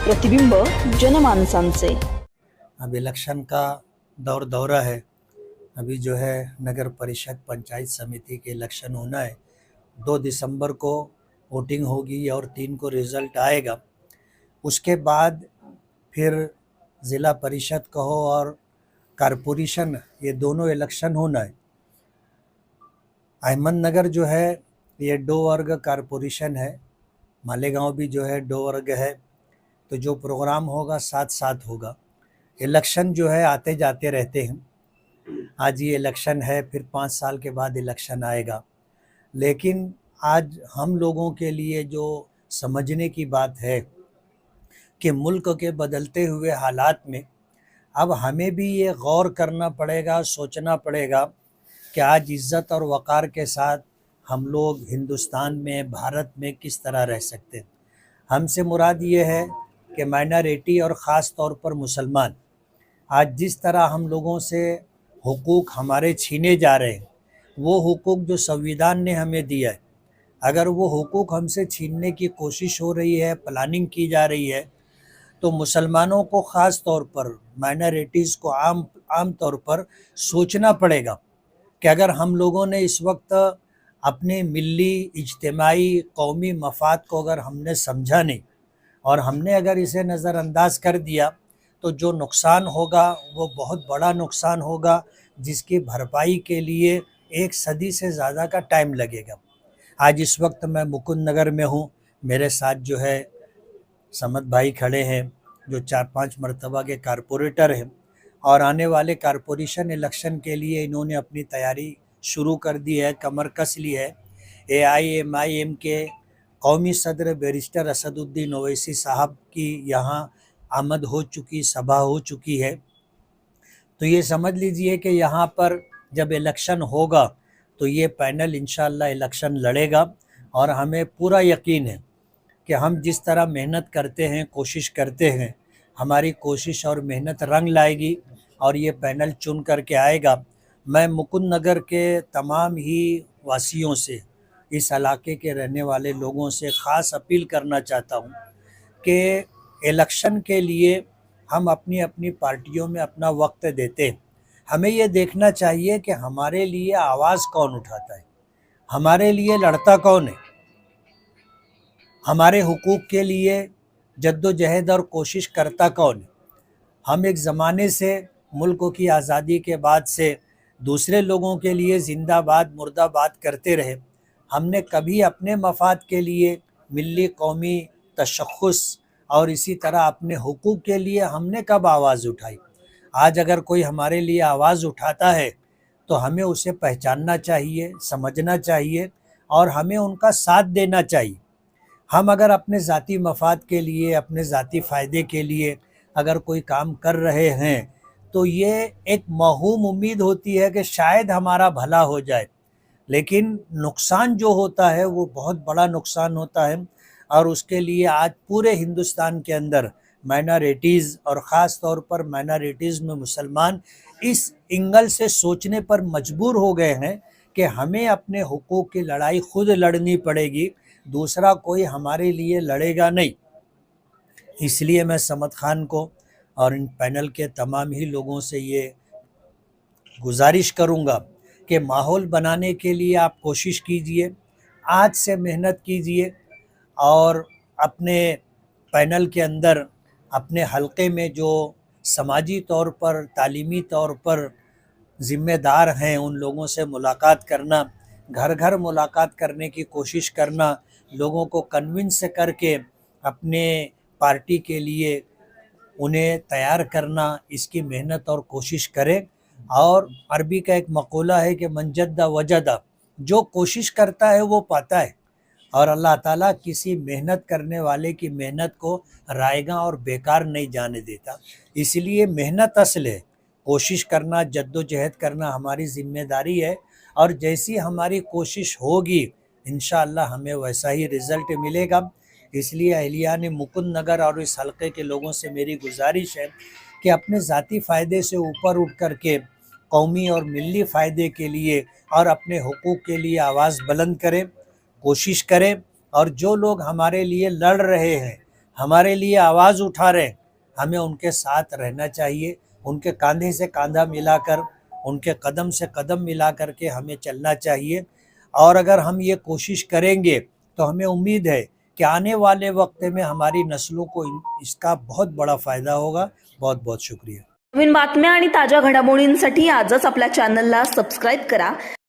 प्रतिबिंब जनमानसांचे। अब इलेक्शन का दौरा है। अभी जो है नगर परिषद पंचायत समिति के इलेक्शन होना है। 2 दिसंबर को वोटिंग होगी और 3 को रिज़ल्ट आएगा। उसके बाद फिर ज़िला परिषद कहो और कारपोरेशन, ये दोनों इलेक्शन होना है। अहमदनगर जो है ये 2 वर्ग कारपोरेशन है, मालेगांव भी जो है 2 वर्ग है। तो जो प्रोग्राम होगा साथ साथ होगा। इलेक्शन जो है आते जाते रहते हैं। आज ये इलेक्शन है, फिर 5 साल के बाद इलेक्शन आएगा। लेकिन आज हम लोगों के लिए जो समझने की बात है कि मुल्क के बदलते हुए हालात में अब हमें भी ये गौर करना पड़ेगा, सोचना पड़ेगा कि आज इज़्ज़त और वक़ार के साथ हम लोग हिंदुस्तान में, भारत में किस तरह रह सकते हैं। हमसे मुराद ये है कि माइनॉरिटी और ख़ास तौर पर मुसलमान, आज जिस तरह हम लोगों से हुकूक हमारे छीने जा रहे हैं, वो हुकूक जो संविधान ने हमें दिया है, अगर वो हुकूक हमसे छीनने की कोशिश हो रही है, प्लानिंग की जा रही है, तो मुसलमानों को ख़ास तौर पर, माइनॉरिटीज़ को आम तौर पर सोचना पड़ेगा कि अगर हम लोगों ने इस वक्त अपने मिली, इज्तिमाई, कौमी मफाद को अगर हमने समझा नहीं और हमने अगर इसे नज़रअंदाज कर दिया, तो जो नुकसान होगा वो बहुत बड़ा नुकसान होगा, जिसकी भरपाई के लिए 1 सदी से ज़्यादा का टाइम लगेगा। आज इस वक्त मैं मुकुंद नगर में हूँ। मेरे साथ जो है समद भाई खड़े हैं, जो 4-5 मरतबा के कारपोरेटर हैं, और आने वाले कारपोरेशन इलेक्शन के लिए इन्होंने अपनी तैयारी शुरू कर दी है, कमर कस ली है। AIMIM के कौमी सदर बैरिस्टर असदुद्दीन ओवैसी साहब की यहाँ आमद हो चुकी, सभा हो चुकी है। तो ये समझ लीजिए कि यहाँ पर जब इलेक्शन होगा तो ये पैनल इंशाअल्लाह इलेक्शन लड़ेगा, और हमें पूरा यकीन है कि हम जिस तरह मेहनत करते हैं, कोशिश करते हैं, हमारी कोशिश और मेहनत रंग लाएगी और ये पैनल चुन करके आएगा। मैं मुकुंद नगर के तमाम ही वासियों से, इस इलाके के रहने वाले लोगों से ख़ास अपील करना चाहता हूँ कि इलेक्शन के लिए हम अपनी अपनी पार्टियों में अपना वक्त देते हैं। हमें ये देखना चाहिए कि हमारे लिए आवाज़ कौन उठाता है, हमारे लिए लड़ता कौन है, हमारे हुकूक के लिए जद्दोजहद और कोशिश करता कौन है। हम एक ज़माने से मुल्क की आज़ादी के बाद से दूसरे लोगों के लिए ज़िंदाबाद मुर्दाबाद करते रहे। हमने कभी अपने मफाद के लिए, मिली कौमी तशख़्ख़ुस और इसी तरह अपने हुकूक के लिए हमने कब आवाज़ उठाई। आज अगर कोई हमारे लिए आवाज़ उठाता है तो हमें उसे पहचानना चाहिए, समझना चाहिए और हमें उनका साथ देना चाहिए। हम अगर अपने ज़ाती मफाद के लिए, अपने ज़ाती फ़ायदे के लिए अगर कोई काम कर रहे हैं, तो ये एक मौहूम उम्मीद होती है कि शायद हमारा भला हो जाए, लेकिन नुकसान जो होता है वो बहुत बड़ा नुकसान होता है। और उसके लिए आज पूरे हिंदुस्तान के अंदर माइनॉरिटीज़ और ख़ास तौर पर माइनॉरिटीज़ में मुसलमान इस एंगल से सोचने पर मजबूर हो गए हैं कि हमें अपने हुकूक की लड़ाई खुद लड़नी पड़ेगी, दूसरा कोई हमारे लिए लड़ेगा नहीं। इसलिए मैं समद खान को और इन पैनल के तमाम ही लोगों से ये गुजारिश करूँगा कि माहौल बनाने के लिए आप कोशिश कीजिए, आज से मेहनत कीजिए और अपने पैनल के अंदर, अपने हलक़े में जो समाजी तौर पर, तालीमी तौर पर ज़िम्मेदार हैं, उन लोगों से मुलाकात करना, घर घर मुलाकात करने की कोशिश करना, लोगों को कन्विंस करके अपने पार्टी के लिए उन्हें तैयार करना, इसकी मेहनत और कोशिश करें। और अरबी का एक मक़ूला है कि मन जद्दा वजदा, जो कोशिश करता है वो पाता है, और अल्लाह ताला किसी मेहनत करने वाले की मेहनत को रायगा और बेकार नहीं जाने देता। इसलिए मेहनत असल है, कोशिश करना, जद्दोजहद करना हमारी ज़िम्मेदारी है, और जैसी हमारी कोशिश होगी इंशाअल्लाह हमें वैसा ही रिज़ल्ट मिलेगा। इसलिए अहलियान मुकुंद नगर और इस हलक़े के लोगों से मेरी गुजारिश है कि अपने ज़ाती फ़ायदे से ऊपर उठ कर के कौमी और मिली फ़ायदे के लिए और अपने हुकूक के लिए आवाज़ बुलंद करें, कोशिश करें। और जो लोग हमारे लिए लड़ रहे हैं, हमारे लिए आवाज़ उठा रहे हैं, हमें उनके साथ रहना चाहिए, उनके कंधे से कंधा मिलाकर, उनके कदम से कदम मिला करके हमें चलना चाहिए। और अगर हम ये कोशिश करेंगे तो हमें उम्मीद है कि आने वाले वक्त में हमारी नस्लों को इसका बहुत बड़ा फ़ायदा होगा। बहुत बहुत शुक्रिया। नवीन बातम्या आणि ताज्या घडामोडींसाठी आजच आपल्या चॅनलला सबस्क्राईब करा।